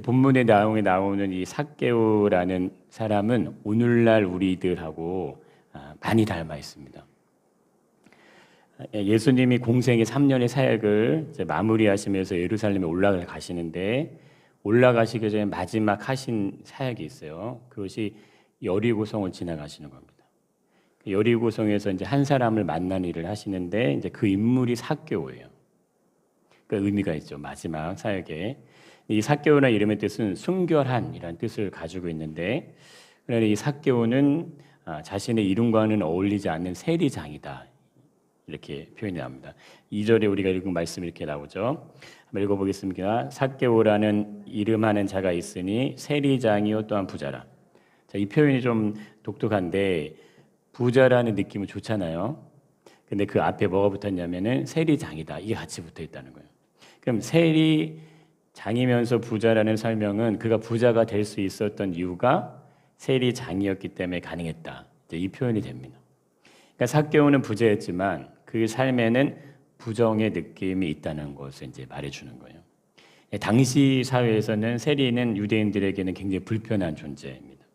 본문의 내용에 나오는 이 삭개오라는 사람은 오늘날 우리들하고 많이 닮아 있습니다. 예수님이 공생의 3년의 사역을 이제 마무리하시면서 예루살렘에 올라가시는데 올라가시기 전에 마지막 하신 사역이 있어요. 그것이 여리고성을 지나가시는 겁니다. 여리고성에서 이제 한 사람을 만나는 일을 하시는데 이제 그 인물이 삭개오예요. 그 의미가 있죠. 마지막 사역에 이 삭개오라는 이름의 뜻은 순결한이라는 뜻을 가지고 있는데, 그러나 이 삭개오는 자신의 이름과는 어울리지 않는 세리장이다 이렇게 표현이 납니다. 2절에 우리가 읽은 말씀이 이렇게 나오죠. 한번 읽어보겠습니다. 삭개오라는 이름하는 자가 있으니 세리장이요 또한 부자라. 자, 이 표현이 좀 독특한데 부자라는 느낌은 좋잖아요. 근데 그 앞에 뭐가 붙었냐면은 세리장이다. 이게 같이 붙어 있다는 거예요. 그럼 세리장이면서 부자라는 설명은 그가 부자가 될 수 있었던 이유가 세리장이었기 때문에 가능했다. 이제 이 표현이 됩니다. 그러니까 삭개오는 부자였지만 그 삶에는 부정의 느낌이 있다는 것을 이제 말해주는 거예요. 당시 사회에서는 세리는 유대인들에게는 굉장히 불편한 존재입니다.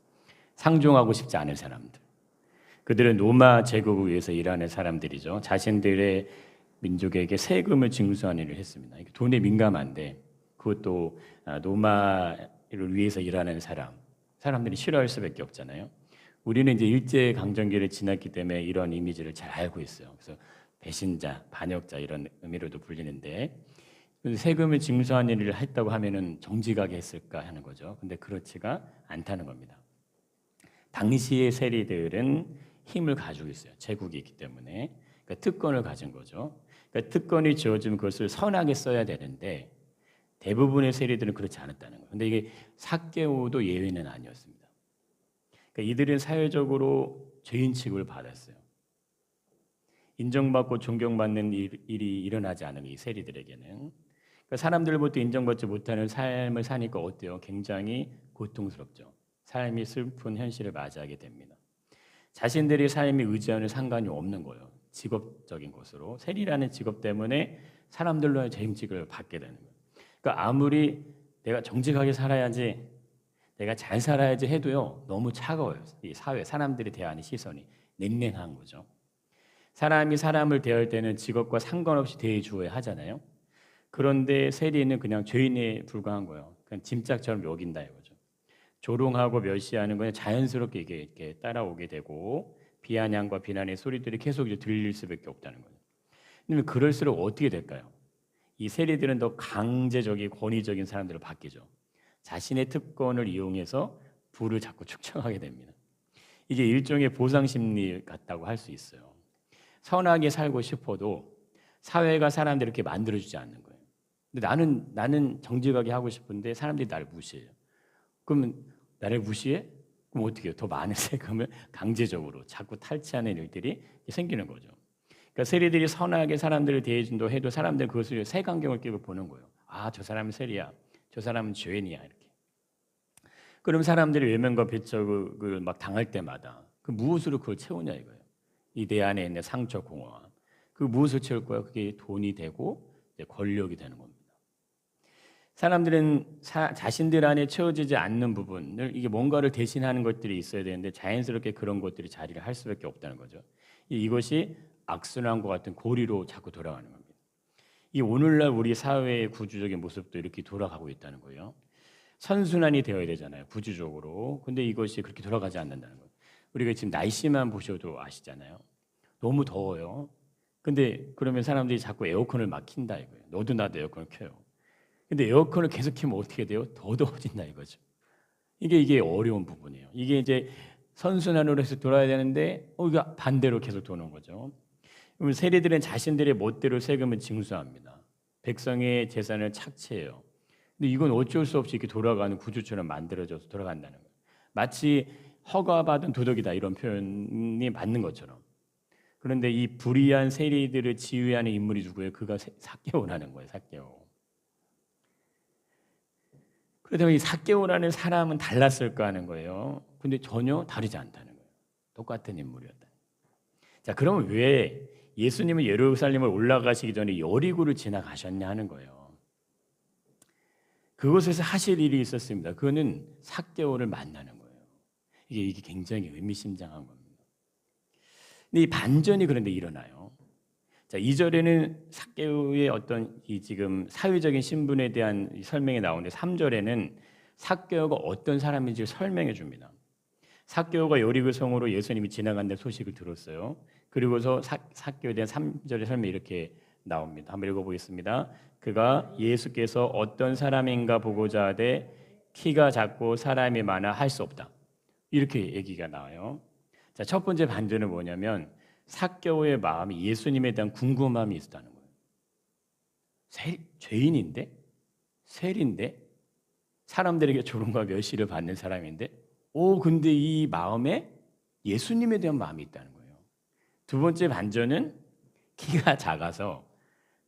상종하고 싶지 않은 사람들. 그들은 로마 제국을 위해서 일하는 사람들이죠. 자신들의 민족에게 세금을 징수하는 일을 했습니다. 돈에 민감한데 그것도 로마를 위해서 일하는 사람들이 싫어할 수밖에 없잖아요. 우리는 이제 일제 강점기를 지났기 때문에 이런 이미지를 잘 알고 있어요. 그래서 배신자, 반역자 이런 의미로도 불리는데 세금을 징수하는 일을 했다고 하면은 정직하게 했을까 하는 거죠. 근데 그렇지가 않다는 겁니다. 당시의 세리들은 힘을 가지고 있어요. 제국이 있기 때문에. 그러니까 특권을 가진 거죠. 그러니까 특권이 주어지면 그것을 선하게 써야 되는데 대부분의 세리들은 그렇지 않았다는 거예요. 근데 이게 삭개오도 예외는 아니었습니다. 그러니까 이들은 사회적으로 죄인 취급을 받았어요. 인정받고 존경받는 일이 일어나지 않은 이 세리들에게는, 그러니까 사람들부터 인정받지 못하는 삶을 사니까 어때요? 굉장히 고통스럽죠. 삶이 슬픈 현실을 맞이하게 됩니다. 자신들의 삶이 의지하는 상관이 없는 거예요. 직업적인 것으로 세리라는 직업 때문에 사람들로의 죄인직을 받게 되는 거예요. 그러니까 아무리 내가 정직하게 살아야지, 내가 잘 살아야지 해도요 너무 차가워요. 이 사회 사람들이 대하는 시선이 냉랭한 거죠. 사람이 사람을 대할 때는 직업과 상관없이 대해 주어야 하잖아요. 그런데 세리는 그냥 죄인에 불과한 거예요. 그냥 짐짝처럼 여긴다 이거죠. 조롱하고 멸시하는 건 자연스럽게 이게 따라오게 되고 비아냥과 비난의 소리들이 계속 들릴 수밖에 없다는 거예요. 그러면 그럴수록 어떻게 될까요? 이 세리들은 더 강제적인 권위적인 사람들로 바뀌죠. 자신의 특권을 이용해서 부를 자꾸 축적하게 됩니다. 이게 일종의 보상 심리 같다고 할 수 있어요. 선하게 살고 싶어도 사회가 사람들을 이렇게 만들어주지 않는 거예요. 근데 나는 정직하게 하고 싶은데 사람들이 나를 무시해요. 그러면 나를 무시해? 그럼 어떻게 해요? 더 많은 세금을 강제적으로 자꾸 탈취하는 일들이 생기는 거죠. 그러니까 세리들이 선하게 사람들을 대해준다 해도 사람들은 그것을 색안경을 끼고 보는 거예요. 아, 저 사람은 세리야. 저 사람은 죄인이야. 이렇게. 그럼 사람들이 외면과 배척을 막 당할 때마다 그 무엇으로 그걸 채우냐 이거예요. 이 내 안에 있는 상처, 공허함. 그 무엇을 채울 거예요? 그게 돈이 되고 권력이 되는 겁니다. 사람들은 자신들 안에 채워지지 않는 부분을 이게 뭔가를 대신하는 것들이 있어야 되는데 자연스럽게 그런 것들이 자리를 할 수밖에 없다는 거죠. 이것이 악순환과 같은 고리로 자꾸 돌아가는 겁니다. 이 오늘날 우리 사회의 구조적인 모습도 이렇게 돌아가고 있다는 거예요. 선순환이 되어야 되잖아요, 구조적으로. 근데 이것이 그렇게 돌아가지 않는다는 거예요. 우리가 지금 날씨만 보셔도 아시잖아요. 너무 더워요. 근데 그러면 사람들이 자꾸 에어컨을 막 킨다 이거예요. 너도 나도 에어컨을 켜요. 근데 에어컨을 계속 켜면 어떻게 돼요? 더 더워진다 이거죠. 이게 어려운 부분이에요. 이게 이제 선순환으로 해서 돌아야 되는데 이게 반대로 계속 도는 거죠. 그러면 세리들은 자신들의 멋대로 세금을 징수합니다. 백성의 재산을 착취해요. 근데 이건 어쩔 수 없이 이렇게 돌아가는 구조처럼 만들어져서 돌아간다는 거예요. 마치 허가받은 도덕이다 이런 표현이 맞는 것처럼. 그런데 이 불의한 세리들을 지휘하는 인물이 누구예요? 그가 삭개오라는 거예요. 삭개오. 그렇다면 이 삭개오라는 사람은 달랐을까 하는 거예요. 근데 전혀 다르지 않다는 거예요. 똑같은 인물이었다. 자, 그러면 왜 예수님은 예루살렘을 올라가시기 전에 여리고를 지나가셨냐 하는 거예요. 그곳에서 하실 일이 있었습니다. 그거는 삭개오를 만나는 거예요. 이게 굉장히 의미심장한 겁니다. 근데 이 반전이 그런데 일어나요. 자, 2절에는 삭개오의 어떤 이 지금 사회적인 신분에 대한 설명이 나오는데 3절에는 삭개오가 어떤 사람인지 설명해 줍니다. 삭개오가 여리고 성으로 예수님이 지나간다는 소식을 들었어요. 그리고서 삭개오에 대한 3절의 설명이 이렇게 나옵니다. 한번 읽어보겠습니다. 그가 예수께서 어떤 사람인가 보고자 하되 키가 작고 사람이 많아 할 수 없다. 이렇게 얘기가 나와요. 자, 첫 번째 반전은 뭐냐면 삭개오의 마음이 예수님에 대한 궁금함이 있었다는 거예요. 죄인인데? 세리인데? 사람들에게 조롱과 멸시를 받는 사람인데? 근데 이 마음에 예수님에 대한 마음이 있다는 거예요. 두 번째 반전은 키가 작아서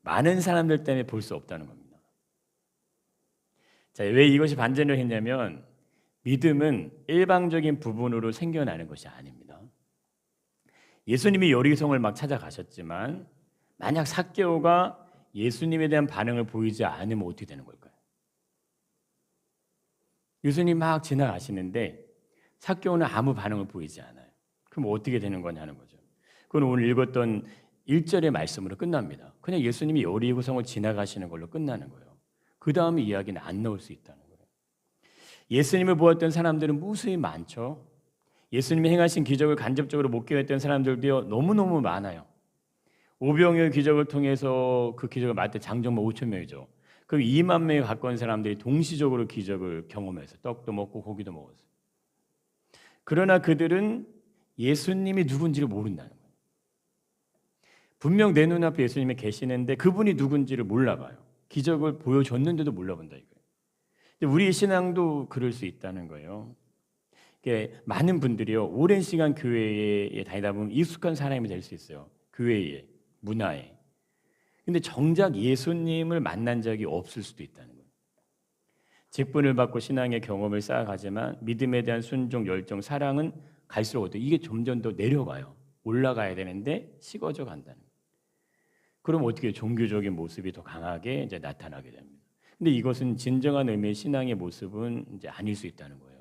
많은 사람들 때문에 볼 수 없다는 겁니다. 자, 왜 이것이 반전을 했냐면 믿음은 일방적인 부분으로 생겨나는 것이 아닙니다. 예수님이 여리고성을 막 찾아가셨지만 만약 삭개오가 예수님에 대한 반응을 보이지 않으면 어떻게 되는 걸까요? 예수님 막 지나가시는데 삭개오는 아무 반응을 보이지 않아요. 그럼 어떻게 되는 거냐는 거죠. 그건 오늘 읽었던 1절의 말씀으로 끝납니다. 그냥 예수님이 여리고성을 지나가시는 걸로 끝나는 거예요. 그 다음 이야기는 안 나올 수 있다는 거예요. 예수님을 보았던 사람들은 무수히 많죠. 예수님이 행하신 기적을 간접적으로 목격했던 사람들도 너무너무 많아요. 오병이어 기적을 통해서 그 기적을 맡은 장정마 5천 명이죠. 그럼 2만 명에 가까운 사람들이 동시적으로 기적을 경험해서 떡도 먹고 고기도 먹었어요. 그러나 그들은 예수님이 누군지를 모른다는 거예요. 분명 내 눈앞에 예수님이 계시는데 그분이 누군지를 몰라봐요. 기적을 보여줬는데도 몰라본다 이거예요. 근데 우리의 신앙도 그럴 수 있다는 거예요. 많은 분들이요 오랜 시간 교회에 다니다 보면 익숙한 사람이 될 수 있어요. 교회에, 문화에. 근데 정작 예수님을 만난 적이 없을 수도 있다는 거예요. 직분을 받고 신앙의 경험을 쌓아가지만 믿음에 대한 순종, 열정, 사랑은 갈수록 이게 점점 더 내려가요. 올라가야 되는데 식어져 간다는 거예요. 그럼 어떻게 종교적인 모습이 더 강하게 이제 나타나게 됩니다. 근데 이것은 진정한 의미의 신앙의 모습은 이제 아닐 수 있다는 거예요.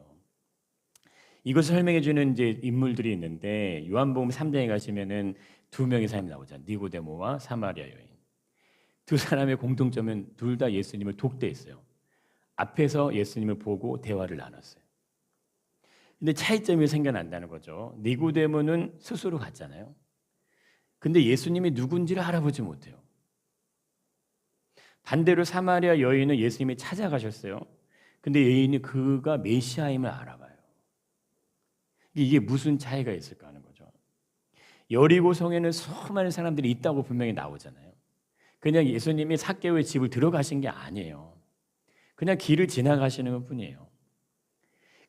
이것을 설명해 주는 이제 인물들이 있는데 요한복음 3장에 가시면은 두 명의 사람이 나오잖아요. 니고데모와 사마리아 여인. 두 사람의 공통점은 둘 다 예수님을 독대했어요. 앞에서 예수님을 보고 대화를 나눴어요. 근데 차이점이 생겨난다는 거죠. 니고데모는 스스로 갔잖아요. 근데 예수님이 누군지를 알아보지 못해요. 반대로 사마리아 여인은 예수님이 찾아가셨어요. 근데 여인이 그가 메시아임을 알아봐요. 이게 무슨 차이가 있을까 하는 거죠. 여리고성에는 수많은 사람들이 있다고 분명히 나오잖아요. 그냥 예수님이 삭개오의 집을 들어가신 게 아니에요. 그냥 길을 지나가시는 것뿐이에요.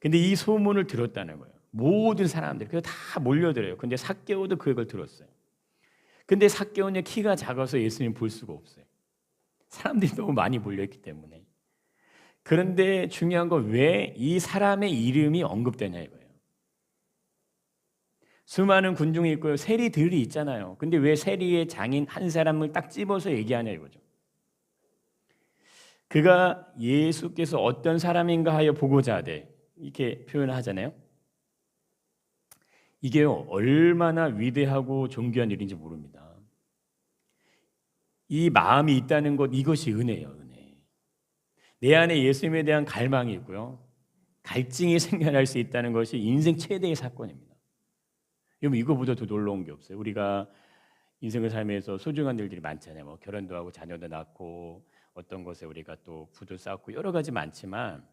근데 이 소문을 들었다는 거예요. 모든 사람들이 그래서 다 몰려들어요. 근데 삭개오도 그걸 들었어요. 근데 삭개오는 키가 작아서 예수님 볼 수가 없어요. 사람들이 너무 많이 몰려있기 때문에. 그런데 중요한 건 왜 이 사람의 이름이 언급되냐 이거예요. 수많은 군중이 있고요. 세리들이 있잖아요. 근데 왜 세리의 장인 한 사람을 딱 집어서 얘기하냐 이거죠. 그가 예수께서 어떤 사람인가 하여 보고자 하되 이렇게 표현을 하잖아요. 이게요 얼마나 위대하고 존귀한 일인지 모릅니다. 이 마음이 있다는 것 이것이 은혜예요. 은혜. 내 안에 예수님에 대한 갈망이 있고요. 갈증이 생겨날 수 있다는 것이 인생 최대의 사건입니다. 여러분 이거보다 더 놀라운 게 없어요. 우리가 인생을 살면서 소중한 일들이 많잖아요. 뭐 결혼도 하고 자녀도 낳고 어떤 것에 우리가 또 부도 쌓고 여러 가지 많지만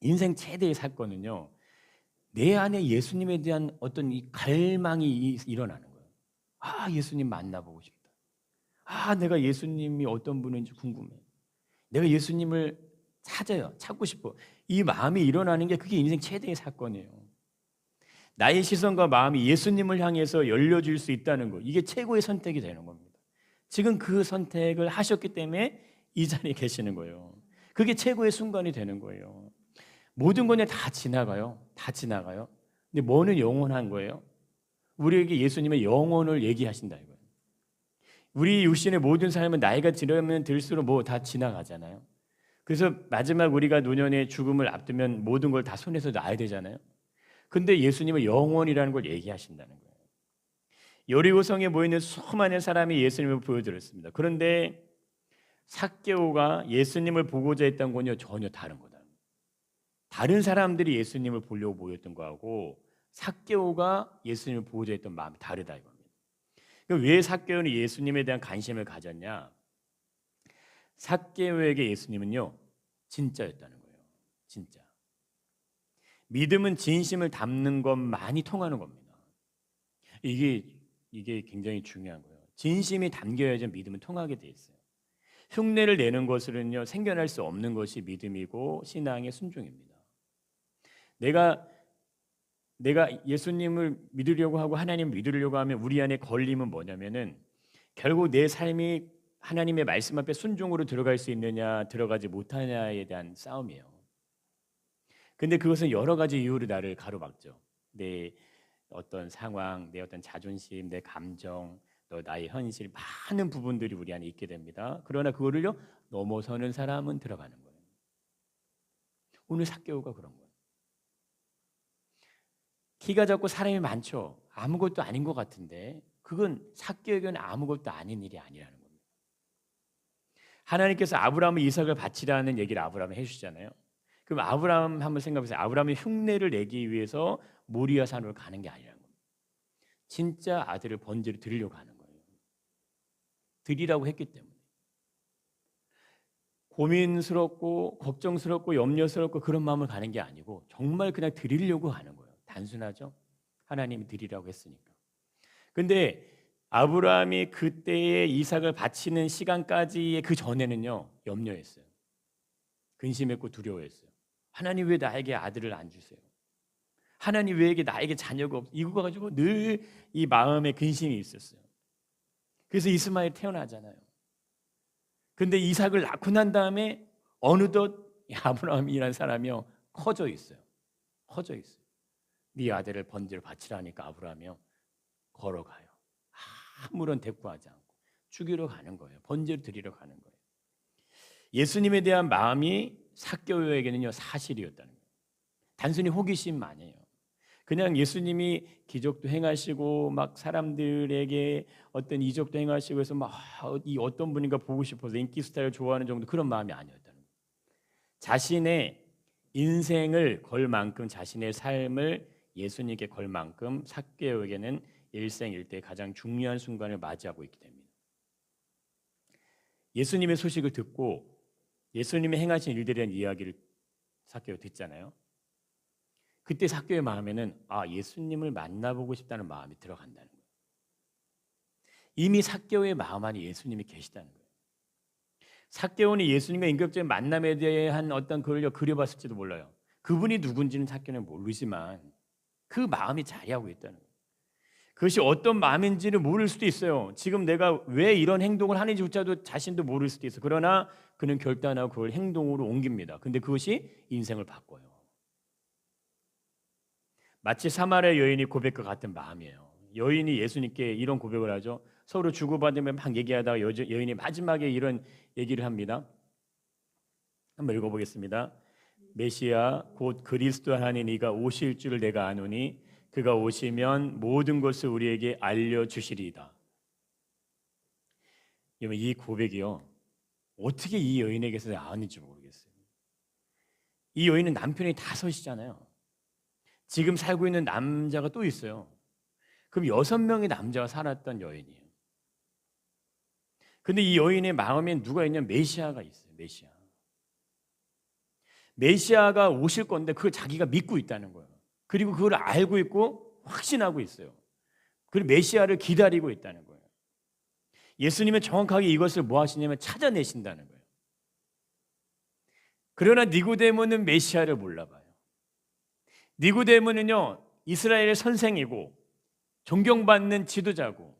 인생 최대의 사건은요. 내 안에 예수님에 대한 어떤 이 갈망이 일어나는 거예요. 아 예수님 만나보고 싶다. 아 내가 예수님이 어떤 분인지 궁금해. 내가 예수님을 찾고 싶어. 이 마음이 일어나는 게 그게 인생 최대의 사건이에요. 나의 시선과 마음이 예수님을 향해서 열려질 수 있다는 거 이게 최고의 선택이 되는 겁니다. 지금 그 선택을 하셨기 때문에 이 자리에 계시는 거예요. 그게 최고의 순간이 되는 거예요. 모든 건 다 지나가요. 다 지나가요. 근데 뭐는 영원한 거예요? 우리에게 예수님의 영혼을 얘기하신다 이거예요. 우리 육신의 모든 삶은 나이가 들으면 들수록 뭐 다 지나가잖아요. 그래서 마지막 우리가 노년의 죽음을 앞두면 모든 걸 다 손에서 놔야 되잖아요. 근데 예수님은 영원이라는 걸 얘기하신다는 거예요. 여리고성에 모이는 수많은 사람이 예수님을 보여드렸습니다. 그런데 삭개오가 예수님을 보고자 했던 건요, 전혀 다른 거다. 다른 사람들이 예수님을 보려고 모였던 거하고 삭개오가 예수님을 보고자 했던 마음이 다르다 이겁니다. 왜 삭개오는 예수님에 대한 관심을 가졌냐? 삭개오에게 예수님은요, 진짜였다는 거예요. 진짜. 믿음은 진심을 담는 것만이 통하는 겁니다. 이게 굉장히 중요한 거예요. 진심이 담겨야지 믿음은 통하게 돼 있어요. 흉내를 내는 것으로는요, 생겨날 수 없는 것이 믿음이고 신앙의 순종입니다. 내가 예수님을 믿으려고 하고 하나님을 믿으려고 하면 우리 안에 걸림은 뭐냐면은 결국 내 삶이 하나님의 말씀 앞에 순종으로 들어갈 수 있느냐 들어가지 못하냐에 대한 싸움이에요. 근데 그것은 여러 가지 이유로 나를 가로막죠. 내 어떤 상황, 내 어떤 자존심, 내 감정, 또 나의 현실, 많은 부분들이 우리 안에 있게 됩니다. 그러나 그거를요 넘어서는 사람은 들어가는 거예요. 오늘 삭개오가 그런 거예요. 키가 작고 사람이 많죠. 아무것도 아닌 것 같은데 그건 삭개오에게는 아무것도 아닌 일이 아니라는 겁니다. 하나님께서 아브라함을 이삭을 바치라는 얘기를 아브라함에 해주시잖아요. 그럼 아브라함 한번 생각해보세요. 아브라함이 흉내를 내기 위해서 모리아 산으로 가는 게 아니라는 겁니다. 진짜 아들을 번제로 드리려고 하는 거예요. 드리라고 했기 때문에. 고민스럽고 걱정스럽고 염려스럽고 그런 마음을 가는 게 아니고 정말 그냥 드리려고 하는 거예요. 단순하죠? 하나님이 드리라고 했으니까. 근데 아브라함이 그때에 이삭을 바치는 시간까지의 그 전에는요 염려했어요. 근심했고 두려워했어요. 하나님 왜 나에게 아들을 안 주세요? 하나님 왜 나에게 자녀가 없어요? 이거 가지고 늘 이 마음에 근심이 있었어요. 그래서 이스마엘 태어나잖아요. 근데 이삭을 낳고 난 다음에 어느덧 아브라함이라는 사람이요 커져 있어요. 커져 있어요. 네 아들을 번제로 바치라니까 아브라함이요 걸어가요. 아무런 대꾸하지 않고 죽이러 가는 거예요. 번제로 드리러 가는 거예요. 예수님에 대한 마음이 삭개오에게는요 사실이었다는 거예요. 단순히 호기심 아니에요. 그냥 예수님이 기적도 행하시고 막 사람들에게 어떤 이적도 행하시고 해서 막 이 어떤 분인가 보고 싶어서 인기 스타를 좋아하는 정도 그런 마음이 아니었다는 거예요. 자신의 인생을 걸 만큼 자신의 삶을 예수님께 걸 만큼 삭개오에게는 일생일대 가장 중요한 순간을 맞이하고 있기 때문입니다. 예수님의 소식을 듣고 예수님이 행하신 일들에 대한 이야기를 삭개오 듣잖아요. 그때 삭개오의 마음에는 예수님을 만나보고 싶다는 마음이 들어간다는 거예요. 이미 삭개오의 마음 안에 예수님이 계시다는 거예요. 삭개오는 예수님과 인격적인 만남에 대한 어떤 그걸 그려봤을지도 몰라요. 그분이 누군지는 삭개오는 모르지만 그 마음이 자리하고 있다는 거예요. 그것이 어떤 마음인지를 모를 수도 있어요. 지금 내가 왜 이런 행동을 하는지조차도 자신도 모를 수도 있어요. 그러나 그는 결단하고 그걸 행동으로 옮깁니다. 근데 그것이 인생을 바꿔요. 마치 사마리아 여인이 고백과 같은 마음이에요. 여인이 예수님께 이런 고백을 하죠. 서로 주고받으며 막 얘기하다가 여인이 마지막에 이런 얘기를 합니다. 한번 읽어보겠습니다. 메시아 곧 그리스도 하나님 이가 오실 줄을 내가 아노니 그가 오시면 모든 것을 우리에게 알려주시리이다. 이 고백이요 어떻게 이 여인에게서 나왔는지 모르겠어요. 이 여인은 남편이 5이잖아요. 지금 살고 있는 남자가 또 있어요. 그럼 6명의 남자가 살았던 여인이에요. 근데 이 여인의 마음에 누가 있냐면 메시아가 있어요. 메시아가 오실 건데 그걸 자기가 믿고 있다는 거예요. 그리고 그걸 알고 있고 확신하고 있어요. 그리고 메시아를 기다리고 있다는 거예요. 예수님은 정확하게 이것을 뭐 하시냐면 찾아내신다는 거예요. 그러나 니고데모는 메시아를 몰라봐요. 니고데모는요 이스라엘의 선생이고 존경받는 지도자고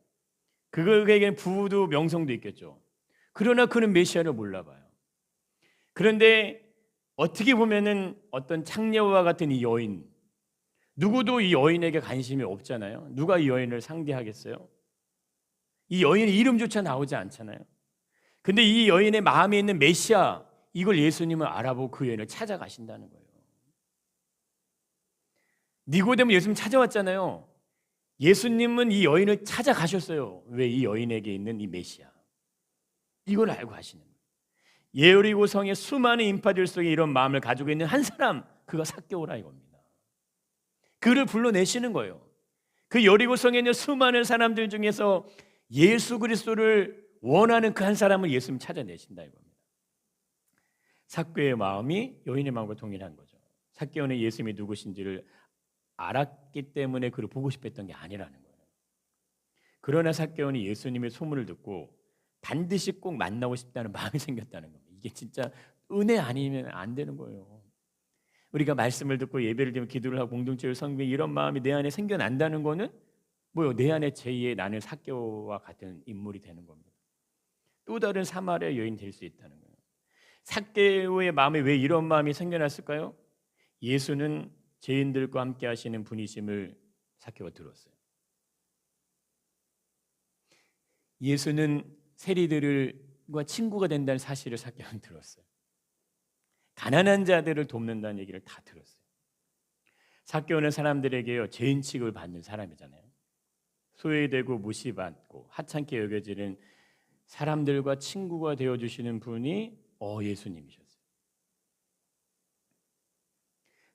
그에게는 부도 명성도 있겠죠. 그러나 그는 메시아를 몰라봐요. 그런데 어떻게 보면은 어떤 창녀와 같은 이 여인, 누구도 이 여인에게 관심이 없잖아요. 누가 이 여인을 상대하겠어요? 이 여인의 이름조차 나오지 않잖아요. 근데 이 여인의 마음에 있는 메시아, 이걸 예수님은 알아보고 그 여인을 찾아가신다는 거예요. 니고데모 예수님 찾아왔잖아요. 예수님은 이 여인을 찾아가셨어요. 왜? 이 여인에게 있는 이 메시아, 이걸 알고 하시는 거예요. 여리고 성의 수많은 인파들 속에 이런 마음을 가지고 있는 한 사람, 그가 삭개오라 이겁니다. 그를 불러내시는 거예요. 그 여리고 성에 있는 수많은 사람들 중에서 예수 그리스도를 원하는 그 한 사람을 예수님 찾아내신다 이겁니다. 삭개오의 마음이 여인의 마음과 동일한 거죠. 삭개오는 예수님이 누구신지를 알았기 때문에 그를 보고 싶었던 게 아니라는 거예요. 그러나 삭개오는 예수님의 소문을 듣고 반드시 꼭 만나고 싶다는 마음이 생겼다는 겁니다. 이게 진짜 은혜 아니면 안 되는 거예요. 우리가 말씀을 듣고 예배를 드리면 기도를 하고 공동체를 섬기면 이런 마음이 내 안에 생겨난다는 거는 뭐요? 내 안에 제2의 나는 삭개오와 같은 인물이 되는 겁니다. 또 다른 사마리아 여인 될 수 있다는 거예요. 삭개오의 마음에 왜 이런 마음이 생겨났을까요? 예수는 죄인들과 함께 하시는 분이심을 삭개오가 들었어요. 예수는 세리들과 친구가 된다는 사실을 삭개오는 들었어요. 가난한 자들을 돕는다는 얘기를 다 들었어요. 삭개오는 사람들에게요, 죄인 취급을 받는 사람이잖아요. 소외되고 무시받고 하찮게 여겨지는 사람들과 친구가 되어주시는 분이 예수님이셨어요.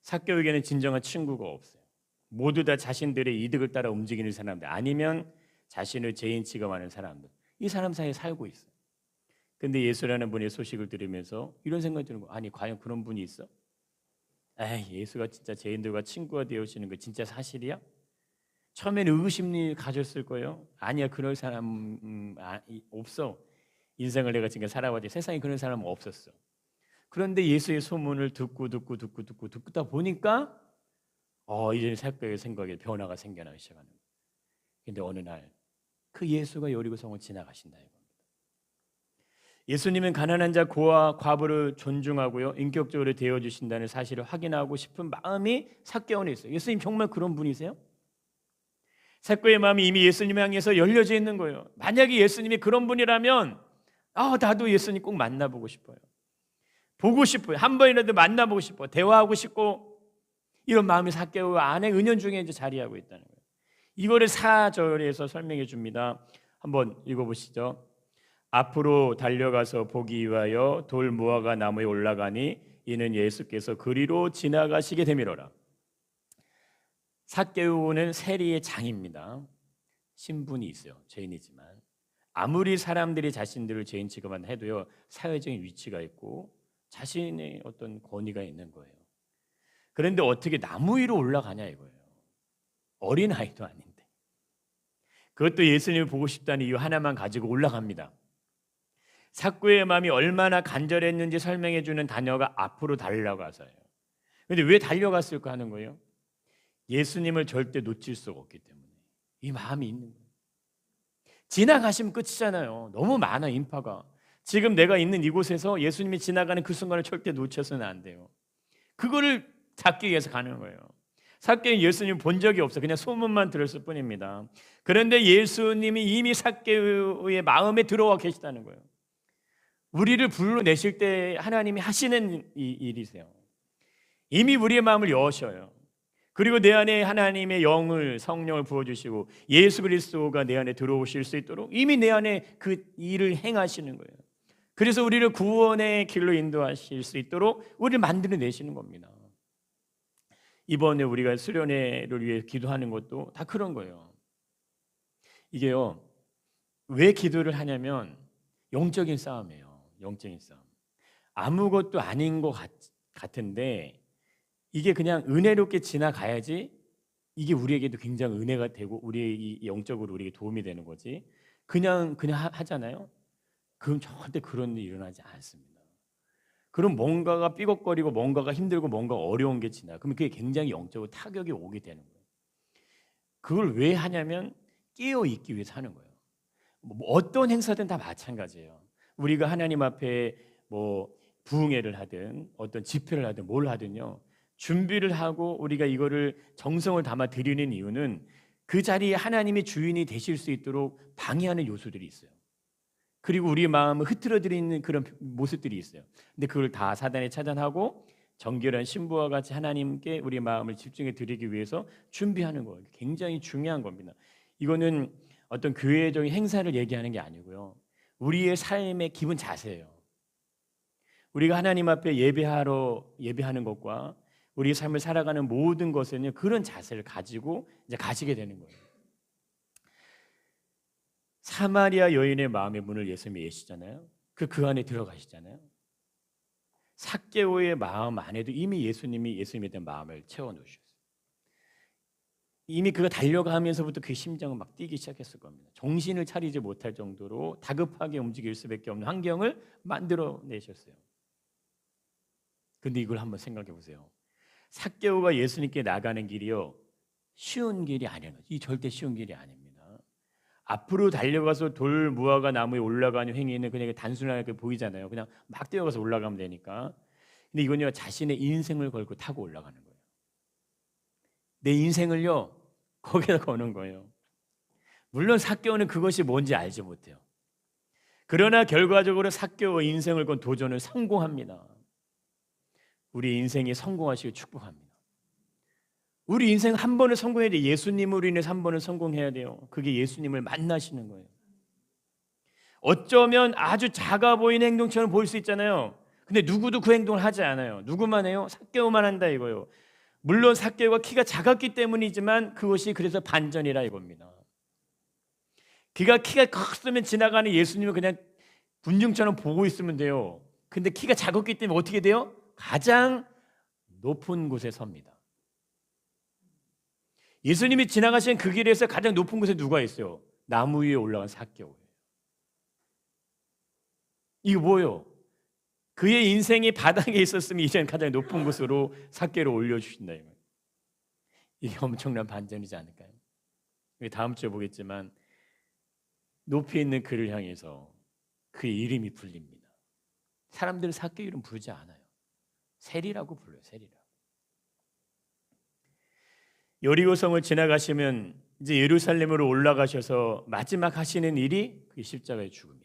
삭개오에게는 진정한 친구가 없어요. 모두 다 자신들의 이득을 따라 움직이는 사람들, 아니면 자신을 죄인 취급하는 사람들, 이 사람 사이에 살고 있어요. 근데 예수라는 분의 소식을 들으면서 이런 생각이 드는 거예요. 아니 과연 그런 분이 있어? 예수가 진짜 죄인들과 친구가 되어주시는 거 진짜 사실이야? 처음에는 의구심이 가졌을 거예요. 아니야, 그럴 사람 없어. 인생을 내가 지금 살아봤지 세상에 그런 사람은 없었어. 그런데 예수의 소문을 듣다 보니까 이제 삭개오의 생각에 변화가 생겨나기 시작하는 거예요. 근데 어느 날 그 예수가 여리고성을 지나가신다 이겁니다. 예수님은 가난한 자, 고아, 과부를 존중하고요, 인격적으로 대해주신다는 사실을 확인하고 싶은 마음이 삭개오에 있어요. 예수님 정말 그런 분이세요? 삭개오의 마음이 이미 예수님 향해서 열려져 있는 거예요. 만약에 예수님이 그런 분이라면 나도 예수님 꼭 만나보고 싶어요. 보고 싶어요. 한 번이라도 만나보고 싶어. 대화하고 싶고, 이런 마음이 삭개오 안에 은연중에 이제 자리하고 있다는 거예요. 이거를 4절에서 설명해 줍니다. 한번 읽어보시죠. 앞으로 달려가서 보기 위하여 돌 무화과 나무에 올라가니 이는 예수께서 그리로 지나가시게 되미로라. 삭개오는 세리의 장입니다. 신분이 있어요. 죄인이지만 아무리 사람들이 자신들을 죄인 취급만 해도요, 사회적인 위치가 있고 자신의 어떤 권위가 있는 거예요. 그런데 어떻게 나무 위로 올라가냐 이거예요. 어린아이도 아닌데. 그것도 예수님을 보고 싶다는 이유 하나만 가지고 올라갑니다. 삭개오의 마음이 얼마나 간절했는지 설명해 주는 단어가 앞으로 달려가서예요. 그런데 왜 달려갔을까 하는 거예요? 예수님을 절대 놓칠 수가 없기 때문에 이 마음이 있는 거예요. 지나가시면 끝이잖아요. 너무 많아 인파가. 지금 내가 있는 이곳에서 예수님이 지나가는 그 순간을 절대 놓쳐서는 안 돼요. 그거를 잡기 위해서 가는 거예요. 삭개오는 예수님 본 적이 없어. 그냥 소문만 들었을 뿐입니다. 그런데 예수님이 이미 삭개오의 마음에 들어와 계시다는 거예요. 우리를 불러내실 때 하나님이 하시는 이 일이세요. 이미 우리의 마음을 여셔요. 그리고 내 안에 하나님의 영을, 성령을 부어주시고 예수 그리스도가 내 안에 들어오실 수 있도록 이미 내 안에 그 일을 행하시는 거예요. 그래서 우리를 구원의 길로 인도하실 수 있도록 우리를 만들어내시는 겁니다. 이번에 우리가 수련회를 위해 기도하는 것도 다 그런 거예요. 이게요, 왜 기도를 하냐면 영적인 싸움이에요. 영적인 싸움. 아무것도 아닌 것 같은데 이게 그냥 은혜롭게 지나가야지 이게 우리에게도 굉장히 은혜가 되고 우리의 이 영적으로 우리에게 도움이 되는 거지. 그냥 하잖아요. 그럼 절대 그런 일이 일어나지 않습니다. 그럼 뭔가가 삐걱거리고 뭔가가 힘들고 뭔가 어려운 게 지나. 그러면 그게 굉장히 영적으로 타격이 오게 되는 거예요. 그걸 왜 하냐면 깨어 있기 위해서 하는 거예요. 어떤 행사든 다 마찬가지예요. 우리가 하나님 앞에 부흥회를 하든 어떤 집회를 하든 뭘 하든요, 준비를 하고 우리가 이거를 정성을 담아 드리는 이유는 그 자리에 하나님이 주인이 되실 수 있도록 방해하는 요소들이 있어요. 그리고 우리 마음을 흐트러뜨리는 그런 모습들이 있어요. 근데 그걸 다 사단이 차단하고 정결한 신부와 같이 하나님께 우리 마음을 집중해 드리기 위해서 준비하는 거예요. 굉장히 중요한 겁니다. 이거는 어떤 교회적인 행사를 얘기하는 게 아니고요. 우리의 삶의 기본 자세예요. 우리가 하나님 앞에 예배하는 것과 우리의 삶을 살아가는 모든 것은요, 그런 자세를 가지고 이제 가시게 되는 거예요. 사마리아 여인의 마음의 문을 예수님이 여시잖아요. 그 안에 들어가시잖아요. 삭개오의 마음 안에도 이미 예수님에 대한 마음을 채워 놓으셨어요. 이미 그가 달려가면서부터 그 심장은 막 뛰기 시작했을 겁니다. 정신을 차리지 못할 정도로 다급하게 움직일 수밖에 없는 환경을 만들어 내셨어요. 근데 이걸 한번 생각해 보세요. 삭개오가 예수님께 나가는 길이요, 쉬운 길이 아니에요. 이 절대 쉬운 길이 아닙니다. 앞으로 달려가서 돌 무화과 나무에 올라가는 행위는 그냥 단순하게 보이잖아요. 그냥 막 뛰어가서 올라가면 되니까. 근데 이건요, 자신의 인생을 걸고 타고 올라가는 거예요. 내 인생을요, 거기다 거는 거예요. 물론 삭개오는 그것이 뭔지 알지 못해요. 그러나 결과적으로 삭개오의 인생을 건 도전은 성공합니다. 우리 인생이 성공하시길 축복합니다. 우리 인생 한 번은 성공해야 돼요. 예수님으로 인해서 한 번은 성공해야 돼요. 그게 예수님을 만나시는 거예요. 어쩌면 아주 작아 보이는 행동처럼 보일 수 있잖아요. 근데 누구도 그 행동을 하지 않아요. 누구만 해요? 삭개오만 한다 이거예요. 물론 삭개오가 키가 작았기 때문이지만 그것이 그래서 반전이라 이겁니다. 키가 컸으면 지나가는 예수님을 그냥 군중처럼 보고 있으면 돼요. 근데 키가 작았기 때문에 어떻게 돼요? 가장 높은 곳에 섭니다. 예수님이 지나가신 그 길에서 가장 높은 곳에 누가 있어요? 나무 위에 올라간 삭개오예요. 이거 뭐예요? 그의 인생이 바닥에 있었으면 이제는 가장 높은 곳으로 삭개를 올려주신다 이거예요. 이게 엄청난 반전이지 않을까요? 다음 주에 보겠지만 높이 있는 그를 향해서 그의 이름이 불립니다. 사람들은 삭개오 이름 부르지 않아요. 세리라고 불러요. 세리라고. 여리고성을 지나가시면 이제 예루살렘으로 올라가셔서 마지막 하시는 일이 그 십자가의 죽음이에요.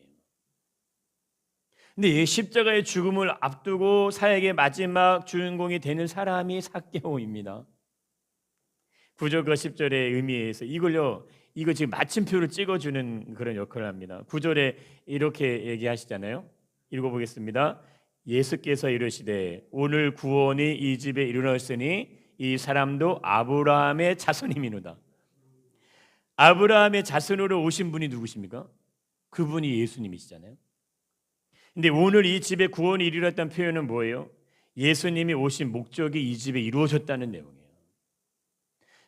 근데 이 십자가의 죽음을 앞두고 사역의 마지막 주인공이 되는 사람이 삭개오입니다. 9절과 10절의 의미에 의해서 이거 지금 마침표를 찍어주는 그런 역할을 합니다. 9절에 이렇게 얘기하시잖아요. 읽어보겠습니다. 예수께서 이르시되 오늘 구원이 이 집에 이르렀으니 이 사람도 아브라함의 자손이미로다. 아브라함의 자손으로 오신 분이 누구십니까? 그분이 예수님이시잖아요. 근데 오늘 이 집에 구원이 이르렀다는 표현은 뭐예요? 예수님이 오신 목적이 이 집에 이루어졌다는 내용이에요.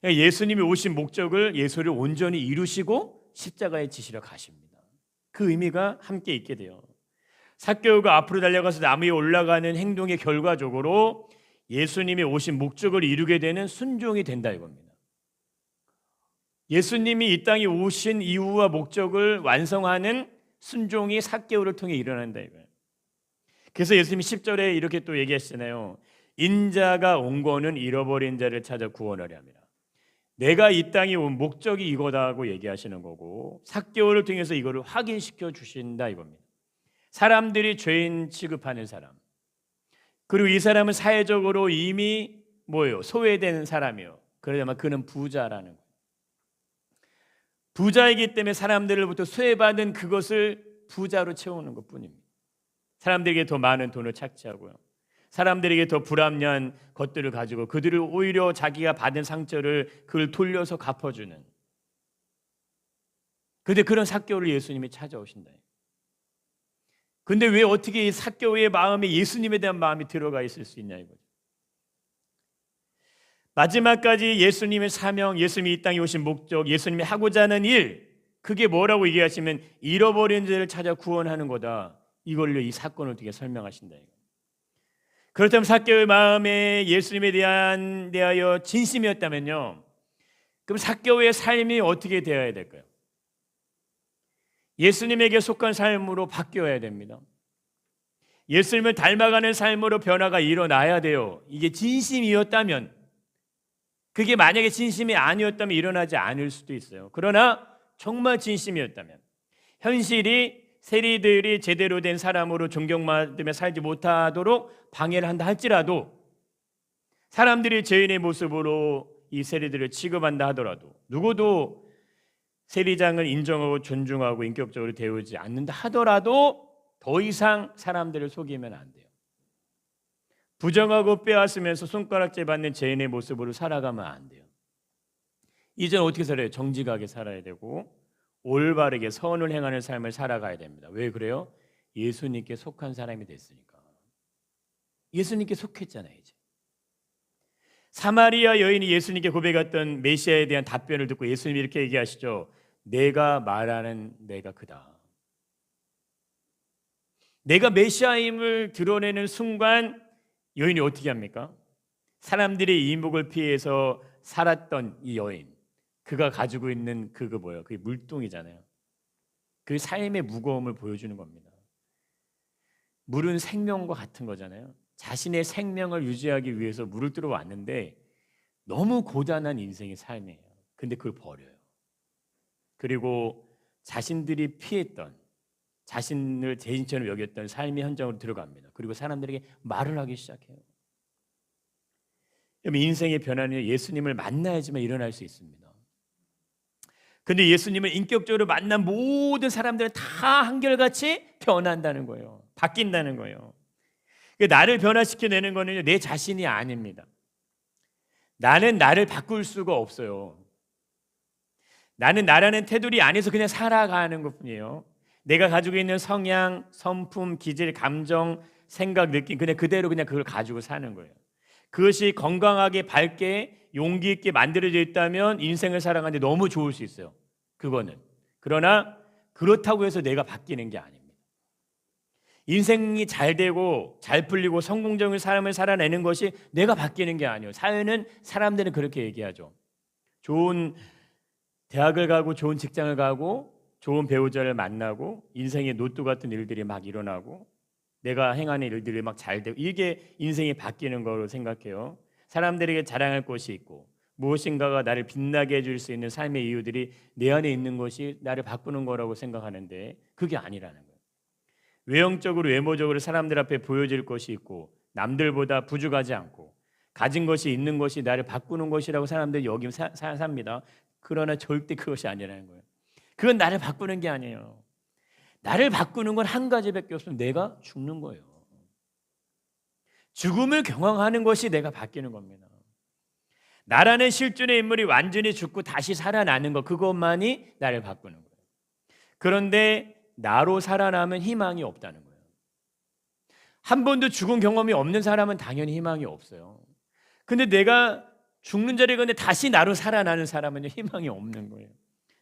예수님이 오신 목적을 예수를 온전히 이루시고 십자가에 지시러 가십니다. 그 의미가 함께 있게 돼요. 삭개오가 앞으로 달려가서 나무 위에 올라가는 행동의 결과적으로 예수님이 오신 목적을 이루게 되는 순종이 된다 이겁니다. 예수님이 이 땅에 오신 이유와 목적을 완성하는 순종이 삭개오를 통해 일어난다 이거예요. 그래서 예수님이 10절에 이렇게 또 얘기하시잖아요. 인자가 온 거는 잃어버린 자를 찾아 구원하려 함이라. 내가 이 땅에 온 목적이 이거다고 얘기하시는 거고 삭개오를 통해서 이거를 확인시켜 주신다 이겁니다. 사람들이 죄인 취급하는 사람, 그리고 이 사람은 사회적으로 이미 뭐예요? 소외되는 사람이에요. 그러자면 그는 부자라는 거예요. 부자이기 때문에 사람들로부터 소외받은 그것을 부자로 채우는 것뿐입니다. 사람들에게 더 많은 돈을 착취하고요. 사람들에게 더 불합리한 것들을 가지고 그들을 오히려 자기가 받은 상처를 그걸 돌려서 갚아주는. 그런데 그런 삭개오를 예수님이 찾아오신다. 근데 왜 어떻게 이 삭개오의 마음에 예수님에 대한 마음이 들어가 있을 수 있냐 이거죠. 마지막까지 예수님의 사명, 예수님이 이 땅에 오신 목적, 예수님이 하고자 하는 일, 그게 뭐라고 얘기하시면 잃어버린 자를 찾아 구원하는 거다. 이걸로 이 사건을 어떻게 설명하신다 이거. 그렇다면 삭개오의 마음에 예수님에 대하여 진심이었다면요, 그럼 삭개오의 삶이 어떻게 되어야 될까요? 예수님에게 속한 삶으로 바뀌어야 됩니다. 예수님을 닮아가는 삶으로 변화가 일어나야 돼요. 이게 진심이었다면, 그게 만약에 진심이 아니었다면 일어나지 않을 수도 있어요. 그러나 정말 진심이었다면, 현실이 세리들이 제대로 된 사람으로 존경받으며 살지 못하도록 방해를 한다 할지라도, 사람들이 죄인의 모습으로 이 세리들을 취급한다 하더라도, 누구도 세리장을 인정하고 존중하고 인격적으로 대우지 않는다 하더라도 더 이상 사람들을 속이면 안 돼요. 부정하고 빼앗으면서 손가락질 받는 죄인의 모습으로 살아가면 안 돼요. 이제는 어떻게 살아요? 정직하게 살아야 되고 올바르게 선을 행하는 삶을 살아가야 됩니다. 왜 그래요? 예수님께 속한 사람이 됐으니까. 예수님께 속했잖아요. 이제 사마리아 여인이 예수님께 고백했던 메시아에 대한 답변을 듣고 예수님이 이렇게 얘기하시죠. 내가 말하는 내가 그다. 내가 메시아임을 드러내는 순간 여인이 어떻게 합니까? 사람들이 이목을 피해서 살았던 이 여인, 그가 가지고 있는 그거 뭐예요? 그게 물동이잖아요. 그 삶의 무거움을 보여주는 겁니다. 물은 생명과 같은 거잖아요. 자신의 생명을 유지하기 위해서 물을 들어왔는데 너무 고단한 인생의 삶이에요. 근데 그걸 버려요. 그리고 자신들이 피했던, 자신을 죄인처럼 여겼던 삶의 현장으로 들어갑니다. 그리고 사람들에게 말을 하기 시작해요. 인생의 변화는 예수님을 만나야지만 일어날 수 있습니다. 근데 예수님을 인격적으로 만난 모든 사람들은 다 한결같이 변한다는 거예요. 바뀐다는 거예요. 나를 변화시켜내는 거는 내 자신이 아닙니다. 나는 나를 바꿀 수가 없어요. 나는 나라는 테두리 안에서 그냥 살아가는 것뿐이에요. 내가 가지고 있는 성향, 성품, 기질, 감정, 생각, 느낌 그냥 그대로 그냥 그걸 가지고 사는 거예요. 그것이 건강하게 밝게 용기 있게 만들어져 있다면 인생을 살아가는데 너무 좋을 수 있어요. 그거는. 그러나 그렇다고 해서 내가 바뀌는 게 아닙니다. 인생이 잘 되고 잘 풀리고 성공적인 삶을 살아내는 것이 내가 바뀌는 게 아니에요. 사회는 사람들은 그렇게 얘기하죠. 좋은 대학을 가고 좋은 직장을 가고 좋은 배우자를 만나고 인생의 노트 같은 일들이 막 일어나고 내가 행하는 일들이 막 잘 되고 이게 인생이 바뀌는 거로 생각해요. 사람들에게 자랑할 곳이 있고 무엇인가가 나를 빛나게 해줄 수 있는 삶의 이유들이 내 안에 있는 것이 나를 바꾸는 거라고 생각하는데 그게 아니라는 거예요. 외형적으로 외모적으로 사람들 앞에 보여질 것이 있고 남들보다 부족하지 않고 가진 것이 있는 것이 나를 바꾸는 것이라고 사람들이 여기면 삽니다. 그러나 절대 그것이 아니라는 거예요. 그건 나를 바꾸는 게 아니에요. 나를 바꾸는 건 한 가지밖에 없으면 내가 죽는 거예요. 죽음을 경험하는 것이 내가 바뀌는 겁니다. 나라는 실존의 인물이 완전히 죽고 다시 살아나는 것, 그것만이 나를 바꾸는 거예요. 그런데 나로 살아나면 희망이 없다는 거예요. 한 번도 죽은 경험이 없는 사람은 당연히 희망이 없어요. 근데 내가 죽는 자리에 건데 다시 나로 살아나는 사람은 희망이 없는 거예요.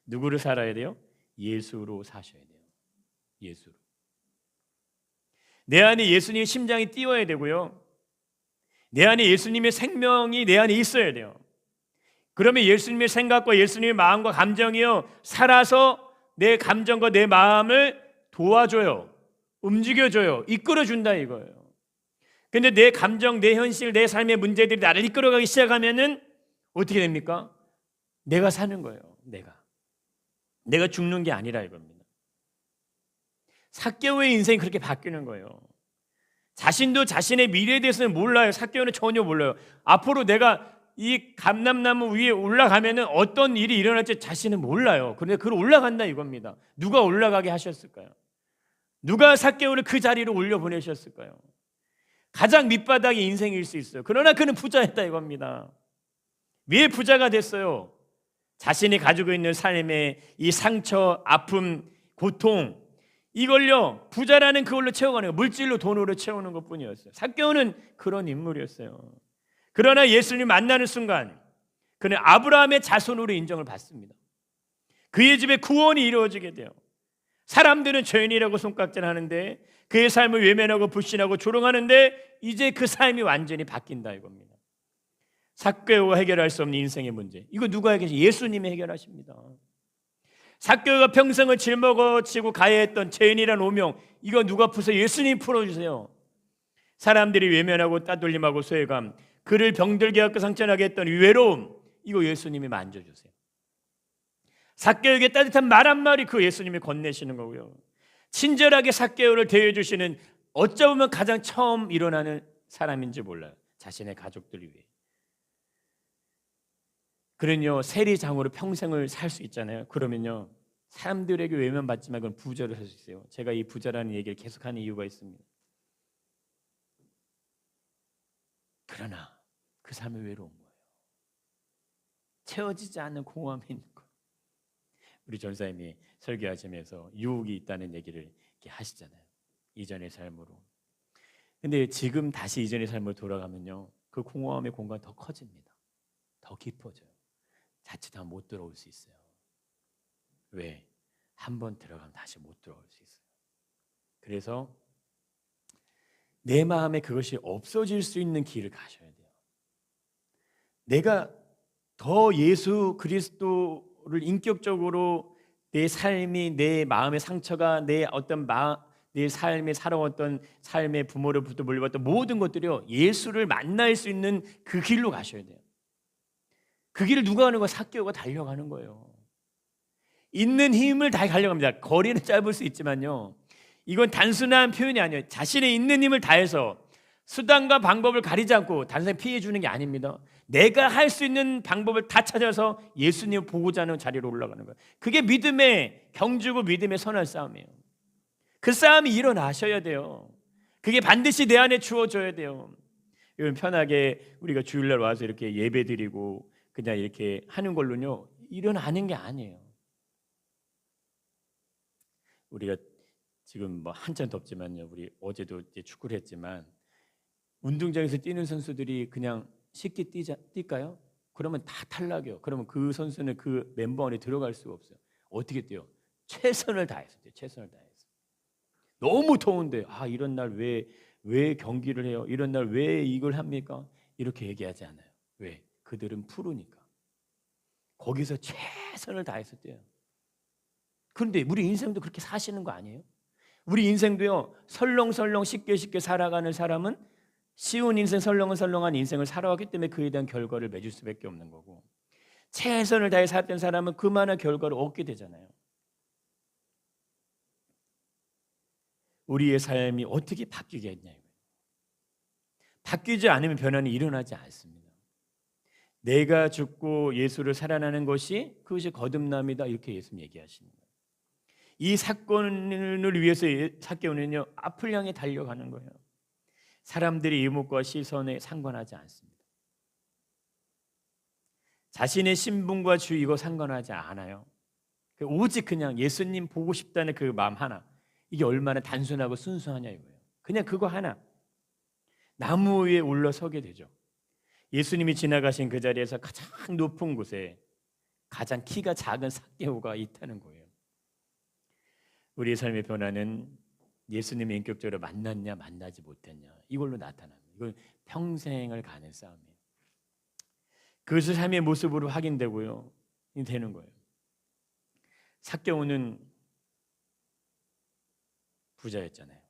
누구를 살아야 돼요? 예수로 사셔야 돼요. 예수로. 내 안에 예수님의 심장이 뛰어야 되고요. 내 안에 예수님의 생명이 내 안에 있어야 돼요. 그러면 예수님의 생각과 예수님의 마음과 감정이요 살아서 내 감정과 내 마음을 도와줘요. 움직여줘요. 이끌어준다 이거예요. 근데 내 감정, 내 현실, 내 삶의 문제들이 나를 이끌어가기 시작하면은 어떻게 됩니까? 내가 사는 거예요. 내가 죽는 게 아니라 이겁니다. 삭개오의 인생이 그렇게 바뀌는 거예요. 자신도 자신의 미래에 대해서는 몰라요. 삭개오는 전혀 몰라요. 앞으로 내가 이 감람나무 위에 올라가면은 어떤 일이 일어날지 자신은 몰라요. 그런데 그걸 올라간다 이겁니다. 누가 올라가게 하셨을까요? 누가 삭개오를 그 자리로 올려보내셨을까요? 가장 밑바닥의 인생일 수 있어요. 그러나 그는 부자였다 이겁니다. 왜 부자가 됐어요? 자신이 가지고 있는 삶의 이 상처, 아픔, 고통 이걸요 부자라는 그걸로 채워가는 거예요. 물질로 돈으로 채우는 것뿐이었어요. 삭개오는 그런 인물이었어요. 그러나 예수님 만나는 순간 그는 아브라함의 자손으로 인정을 받습니다. 그의 집에 구원이 이루어지게 돼요. 사람들은 죄인이라고 손깍질하는데 그의 삶을 외면하고 불신하고 조롱하는데 이제 그 삶이 완전히 바뀐다 이겁니다. 삭개오가 해결할 수 없는 인생의 문제, 이거 누가 해결하십니까? 예수님이 해결하십니다. 삭개오가 평생을 짊어지고 가야 했던 죄인이란 오명, 이거 누가 푸세요? 예수님이 풀어주세요. 사람들이 외면하고 따돌림하고 소외감, 그를 병들게 하고 상처나게 했던 이 외로움, 이거 예수님이 만져주세요. 삭개오에게 따뜻한 말 한마디 그 예수님이 건네시는 거고요. 친절하게 삭개오를 대해주시는, 어쩌면 가장 처음 일어나는 사람인지 몰라요. 자신의 가족들을 위해. 그런요, 세리장으로 평생을 살 수 있잖아요. 그러면요, 사람들에게 외면받지만 그건 부자로 살 수 있어요. 제가 이 부자라는 얘기를 계속하는 이유가 있습니다. 그러나 그 삶이 외로운 거예요. 채워지지 않는 공허함이 있는 거예요. 우리 전사님이 설교하시면서 유혹이 있다는 얘기를 이렇게 하시잖아요. 이전의 삶으로. 근데 지금 다시 이전의 삶으로 돌아가면요, 그 공허함의 공간이 더 커집니다. 더 깊어져요. 자칫하면 못 들어올 수 있어요. 왜? 한 번 들어가면 다시 못 들어올 수 있어요. 그래서 내 마음에 그것이 없어질 수 있는 길을 가셔야 돼요. 내가 더 예수 그리스도를 인격적으로, 내 삶이, 내 마음의 상처가, 내 삶에 살아왔던 삶의 부모로부터 물려받던 모든 것들이요, 예수를 만날 수 있는 그 길로 가셔야 돼요. 그 길을 누가 가는 거예요? 삭개오가 달려가는 거예요. 있는 힘을 다해 달려갑니다. 거리는 짧을 수 있지만요, 이건 단순한 표현이 아니에요. 자신의 있는 힘을 다해서 수단과 방법을 가리지 않고 단순히 피해 주는 게 아닙니다. 내가 할 수 있는 방법을 다 찾아서 예수님을 보고자 하는 자리로 올라가는 거예요. 그게 믿음의 경주고 믿음의 선한 싸움이에요. 그 싸움이 일어나셔야 돼요. 그게 반드시 내 안에 주어져야 돼요. 여러분, 편하게 우리가 주일날 와서 이렇게 예배드리고 그냥 이렇게 하는 걸로는요, 일어나는 게 아니에요. 우리가 지금 뭐 한참 덥지만요, 우리 어제도 이제 축구를 했지만 운동장에서 뛰는 선수들이 그냥 쉽게 뛸까요? 그러면 다 탈락이요. 그러면 그 선수는 그 멤버 안에 들어갈 수가 없어요. 어떻게 뛰어요? 최선을 다해서 뛰어요. 최선을 다해서. 너무 더운데, 이런 날 왜 경기를 해요? 이런 날 왜 이걸 합니까? 이렇게 얘기하지 않아요. 왜? 그들은 프로니까. 거기서 최선을 다해서 뛰어요. 그런데 우리 인생도 그렇게 사시는 거 아니에요? 우리 인생도요, 설렁설렁 쉽게 살아가는 사람은 쉬운 인생, 설렁설렁한 인생을 살아왔기 때문에 그에 대한 결과를 맺을 수밖에 없는 거고, 최선을 다해 살았던 사람은 그만한 결과를 얻게 되잖아요. 우리의 삶이 어떻게 바뀌겠냐, 바뀌지 않으면 변화는 일어나지 않습니다. 내가 죽고 예수를 살아나는 것이, 그것이 거듭남이다, 이렇게 예수님 얘기하시는 거예요. 이 사건을 위해서 삭개오는요, 앞을 향해 달려가는 거예요. 사람들의 이목과 시선에 상관하지 않습니다. 자신의 신분과 주의고 상관하지 않아요. 오직 그냥 예수님 보고 싶다는 그 마음 하나, 이게 얼마나 단순하고 순수하냐 이거예요. 그냥 그거 하나, 나무 위에 올라서게 되죠. 예수님이 지나가신 그 자리에서 가장 높은 곳에 가장 키가 작은 삭개오가 있다는 거예요. 우리의 삶의 변화는 예수님의 인격적으로 만났냐 만나지 못했냐, 이걸로 나타납니다. 이건 평생을 가는 싸움이에요. 그것을 삶의 모습으로 확인되고요, 되는 거예요. 삭개오는 부자였잖아요.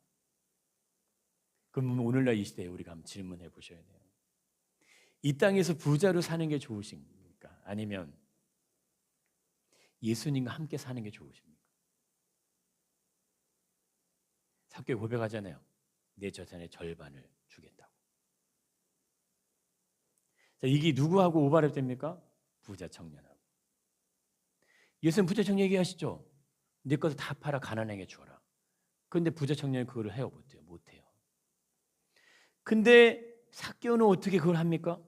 그럼 오늘날 이 시대에 우리가 한번 질문해 보셔야 돼요. 이 땅에서 부자로 사는 게 좋으십니까? 아니면 예수님과 함께 사는 게 좋으십니까? 삭개오 고백하잖아요. 내 재산의 절반을 주겠다고. 자, 이게 누구하고 오버랩됩니까? 부자 청년하고. 예수님 부자 청년 얘기하시죠. 내 것을 다 팔아 가난하게 주어라. 그런데 부자 청년이 그걸 해요? 못해요? 못해요. 근데 삭개오는 어떻게 그걸 합니까?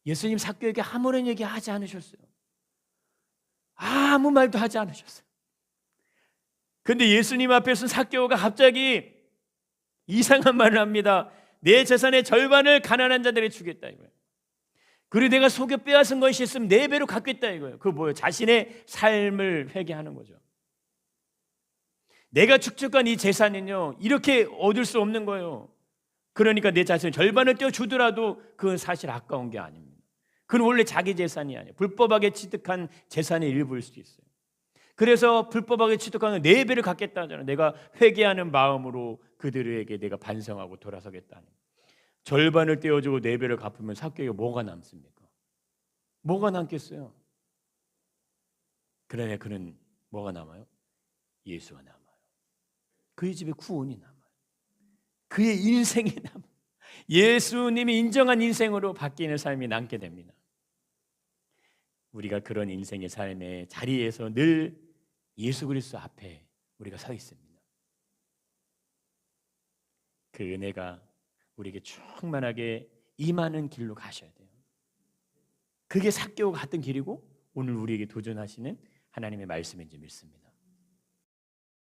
예수님 삭개오에게 아무런 얘기 하지 않으셨어요. 아무 말도 하지 않으셨어요. 근데 예수님 앞에서 삭개오가 갑자기 이상한 말을 합니다. 내 재산의 절반을 가난한 자들에게 주겠다 이거예요. 그리고 내가 속여 빼앗은 것이 있으면 4배로 갚겠다 이거예요. 그거 뭐예요? 자신의 삶을 회개하는 거죠. 내가 축적한 이 재산은요, 이렇게 얻을 수 없는 거예요. 그러니까 내 자신의 절반을 떼어주더라도 그건 사실 아까운 게 아닙니다. 그건 원래 자기 재산이 아니에요. 불법하게 취득한 재산의 일부일 수도 있어요. 그래서 불법하게 취득하는 4배를 갚겠다 하잖아요. 내가 회개하는 마음으로 그들에게 내가 반성하고 돌아서겠다는. 절반을 떼어주고 4배를 갚으면 삭개오가 뭐가 남습니까? 뭐가 남겠어요? 그러나 그는 뭐가 남아요? 예수가 남아요. 그의 집에 구원이 남아요. 그의 인생이 남아요. 예수님이 인정한 인생으로 바뀌는 삶이 남게 됩니다. 우리가 그런 인생의 삶의 자리에서 늘 예수 그리스도 앞에 우리가 서 있습니다. 그 은혜가 우리에게 충만하게 임하는 길로 가셔야 돼요. 그게 삭개오가 갔던 길이고 오늘 우리에게 도전하시는 하나님의 말씀인지 믿습니다.